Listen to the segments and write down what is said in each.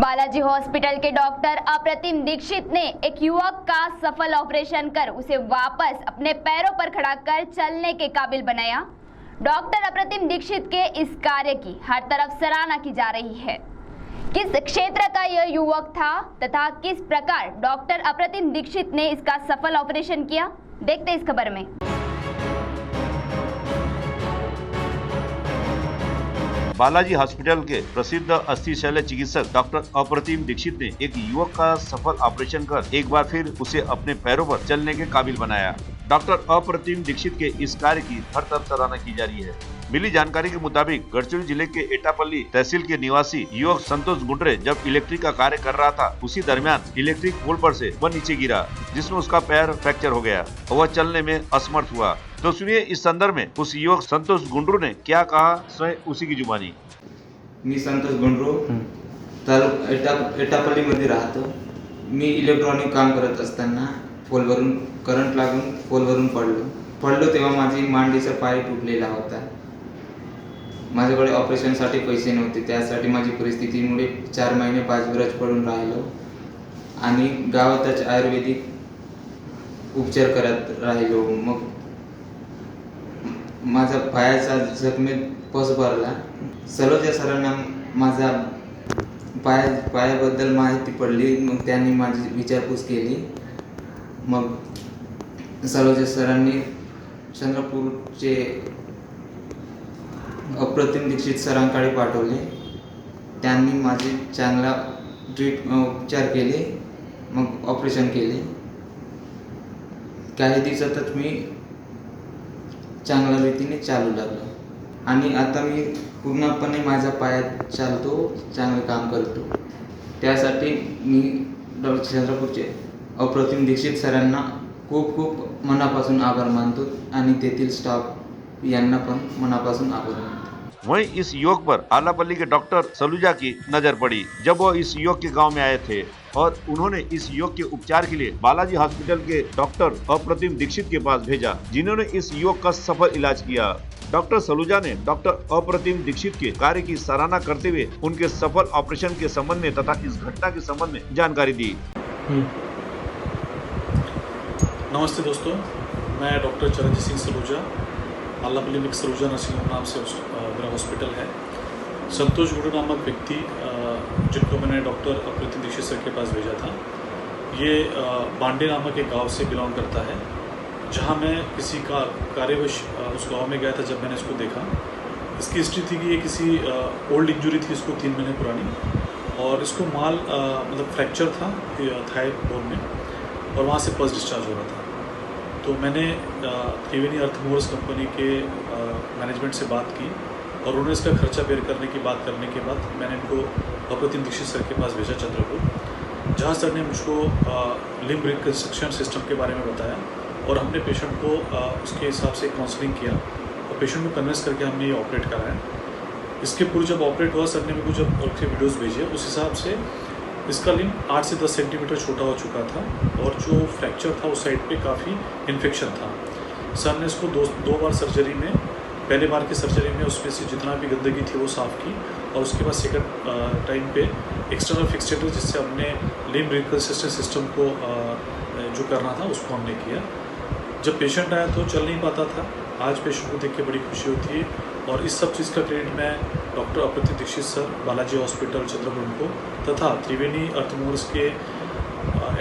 Balaji hospital के doctor Apratim Dixit ने एक युवक का सफल ऑपरेशन कर उसे वापस अपने पैरों पर खड़ा कर चलने के काबिल बनाया। डॉक्टर अप्रतिम दीक्षित के इस कार्य की हर तरफ सराहना की जा रही है। किस क्षेत्र का यह युवक था तथा किस प्रकार डॉक्टर अप्रतिम दीक्षित ने इसका सफल ऑपरेशन किया, देखते इस खबर में। बालाजी हॉस्पिटल के प्रसिद्ध अस्थि शल्य चिकित्सक डॉक्टर अप्रतिम दीक्षित ने एक युवक का सफल ऑपरेशन कर एक बार फिर उसे अपने पैरों पर चलने के काबिल बनाया। डॉक्टर अप्रतिम दीक्षित के इस कार्य की हर तरफ सराहना की जा रही है। मिली जानकारी के मुताबिक गढ़चिरौली जिले के एटापल्ली तहसील के निवासी युवक संतोष गुंडरे जब इलेक्ट्रिक का कार्य कर रहा था, उसी दरमियान इलेक्ट्रिक पोल पर से वह नीचे गिरा, जिसमें उसका पैर फ्रैक्चर हो गया और वह चलने में असमर्थ हुआ। तो सुनिए इस संदर्भ में उस युवक संतोष गुंडरू ने क्या कहा, स्वयं उसी की जुबानी। मी संतोष गुंडरू एटापल्ली मध्ये राहतो। मी इलेक्ट्रॉनिक काम करत असताना पोलवरून करंट लागून पोलवरून पडलो तेव्हा माझी मांडीचा पाय तुटलेला होता। माझ्याकडे ऑपरेशनसाठी पैसे नव्हते, त्यासाठी माझी परिस्थितीमुळे 4 महिने पाचघरच पडून राहिलो आणि गावातच आयुर्वेदिक उपचार करत राहिलो। मग माझा पायाचा जखमेत पस भरला। सलोजा सरांना माझा पायाबद्दल माहिती पडली, मग त्यांनी माझी विचारपूस केली। मग सलोजा सरांनी चंद्रपूरचे अप्रतिम दीक्षित सरांकडे पाठवले। त्यांनी माझे चांगला उपचार केले, मग ऑपरेशन केले। काही दिवसातच मी चांगल्या रीतीने चालू लागलो आणि आता मी पूर्णपणे माझ्या पायात चालतो, चांगले काम करतो। त्यासाठी मी डॉक्टर चंद्रपूरचे अप्रतिम दीक्षित सरांना खूप खूप मनापासून आभार मानतो आणि तेथील स्टाफ यांना पण मनापासून आभार मानतो। वहीं इस युवक पर आलापल्ली के डॉक्टर सलूजा की नजर पड़ी जब वो इस युवक के गांव में आए थे और उन्होंने इस युवक के उपचार के लिए बालाजी हॉस्पिटल के डॉक्टर अप्रतिम दीक्षित के पास भेजा, जिन्होंने इस युवक का सफल इलाज किया। डॉक्टर सलूजा ने डॉक्टर अप्रतिम दीक्षित के कार्य की सराहना करते हुए उनके सफल ऑपरेशन के संबंध में तथा इस घटना के संबंध में जानकारी दी। नमस्ते दोस्तों, मैं डॉक्टर चरणजीत सिंह सलूजा, आलापल्ली में सलूजा नर्सिंग होम नाम से मेरा हॉस्पिटल है। संतोष गुंडरू नामक व्यक्ति जिनको मैंने डॉक्टर अप्रतिम दीक्षित सर के पास भेजा था, ये बांडे नामक एक गांव से बिलोंग करता है, जहां मैं किसी का कार्यवश उस गांव में गया था। जब मैंने इसको देखा, इसकी हिस्ट्री थी कि ये किसी ओल्ड इंजरी थी इसको 3 महीने पुरानी, और इसको मतलब फ्रैक्चर था थाई बोन में, और वहाँ से पस डिस्चार्ज हो रहा था। तो मैंने त्रिवेणी अर्थमूवर्स कंपनी के मैनेजमेंट से बात की और उन्होंने इसका खर्चा बेयर करने की बात करने के बाद मैंने इनको अप्रतिम दीक्षित सर के पास भेजा चंद्रपुर, जहाँ सर ने मुझको लिम्ब रिकंस्ट्रक्शन सिस्टम के बारे में बताया और हमने पेशेंट को उसके हिसाब से काउंसलिंग किया और पेशेंट को कन्विंस करके हमने ये ऑपरेट कराया। इसके पूर्व जब ऑपरेट हुआ, सर ने मेरे को जब उसके वीडियोज़ भेजे, उस हिसाब से इसका लिम्ब 8 से 10 सेंटीमीटर छोटा हो चुका था और जो फ्रैक्चर था उस साइड पे काफ़ी इन्फेक्शन था। सर ने इसको दो बार सर्जरी में, पहले बार की सर्जरी में उसमें से जितना भी गंदगी थी वो साफ़ की, और उसके बाद सेकंड टाइम पे एक्सटर्नल फिक्सेटर जिससे हमने लिम्ब रिकंस्ट्रक्शन सिस्टम को जो करना था उसको हमने किया। जब पेशेंट आया तो चल नहीं पाता था, आज पेशेंट को देख के बड़ी खुशी होती है, और इस सब चीज़ का क्रेडिट मैं doctor Apratim Dixit sir, Balaji hospital Chandrapur को, तथा त्रिवेणी अर्थमूवर्स के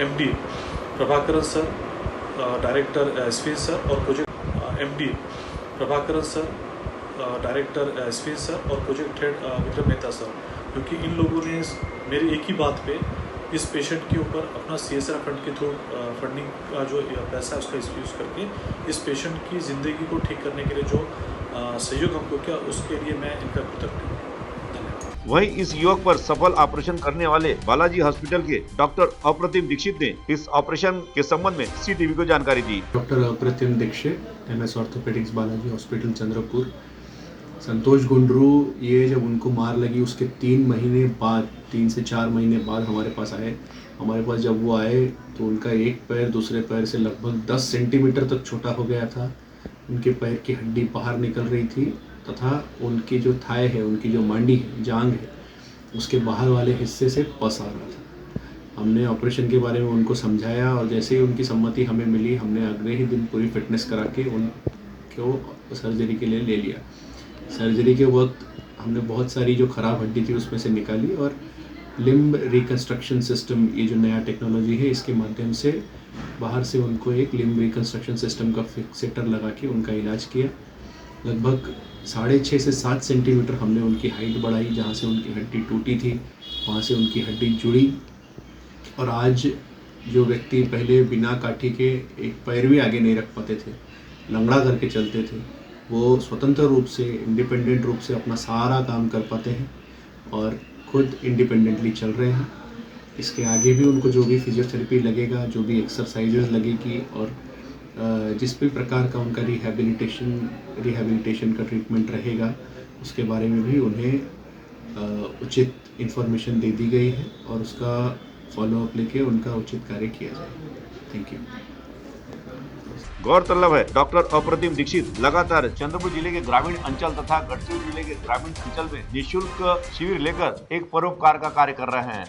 MD Prabhakaran sir, director SV sir और project MD Prabhakaran sir, director SV sir और project head Vikram Mehta sir, क्योंकि इन लोगों ने मेरी एक ही बात पे इस पेशेंट के ऊपर अपना CSR फंड के थ्रू फंडिंग का जो पैसा है उसका यूज़ करके इस पेशेंट की ज़िंदगी को ठीक करने के लिए जो सहयोग हमको किया, उसके लिए मैं इनका कृतज्ञ हूँ। वहीं इस युवक पर सफल ऑपरेशन करने वाले बालाजी हॉस्पिटल के डॉक्टर अप्रतिम दीक्षित ने इस ऑपरेशन के संबंध में CTV को जानकारी दी। Doctor Apratim Dixit, MS orthopaedics, Balaji hospital Chandrapur. Santosh Gundru, ये जब उनको मार लगी उसके 3 से 4 महीने बाद हमारे पास आए। हमारे पास जब वो आए तो उनका एक पैर दूसरे पैर से लगभग 10 सेंटीमीटर तक छोटा हो गया था। उनके पैर की हड्डी बाहर निकल रही थी तथा उनकी जो थाई है, उनकी जो मांडी है, जांग है, उसके बाहर वाले हिस्से से पस आ रहा था। हमने ऑपरेशन के बारे में उनको समझाया और जैसे ही उनकी सम्मति हमें मिली, हमने अगले ही दिन पूरी फिटनेस करा के उनको सर्जरी के लिए ले लिया। सर्जरी के वक्त हमने बहुत सारी जो ख़राब हड्डी थी उसमें से निकाली और लिम्ब रिकन्स्ट्रक्शन सिस्टम, ये जो नया टेक्नोलॉजी है, इसके माध्यम से बाहर से उनको एक लिम्ब रिकन्स्ट्रक्शन सिस्टम का फिक्सेटर लगा के उनका इलाज किया। लगभग 6.5 से 7 सेंटीमीटर हमने उनकी हाइट बढ़ाई, जहाँ से उनकी हड्डी टूटी थी वहाँ से उनकी हड्डी जुड़ी। और आज जो व्यक्ति पहले बिना काठी के एक पैर भी आगे नहीं रख पाते थे, लंगड़ा करके चलते थे, वो स्वतंत्र रूप से, इंडिपेंडेंट रूप से अपना सारा काम कर पाते हैं और खुद इंडिपेंडेंटली चल रहे हैं। इसके आगे भी उनको जो भी फिजियोथेरेपी लगेगा, जो भी एक्सरसाइजेज लगेगी और जिस भी प्रकार का उनका रिहैबिलिटेशन का ट्रीटमेंट रहेगा, उसके बारे में भी उन्हें उचित इन्फॉर्मेशन दे दी गई है और उसका फॉलोअप लेके उनका उचित कार्य किया जाएगा। Thank you. गौरतलब है, डॉक्टर अप्रतिम दीक्षित लगातार चंद्रपुर जिले के ग्रामीण अंचल तथा गढ़चिरौली जिले के ग्रामीण अंचल में निःशुल्क शिविर लेकर एक परोपकार का कार्य कर रहे हैं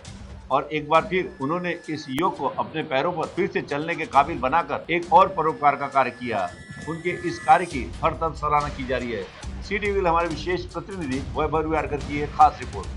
और एक बार फिर उन्होंने इस युवक को अपने पैरों पर फिर से चलने के काबिल बनाकर एक और परोपकार का कार्य किया। उनके इस कार्य की हर तरफ सराहना की जा रही है। सी टीवी हमारे विशेष प्रतिनिधि वैभव की है खास रिपोर्ट।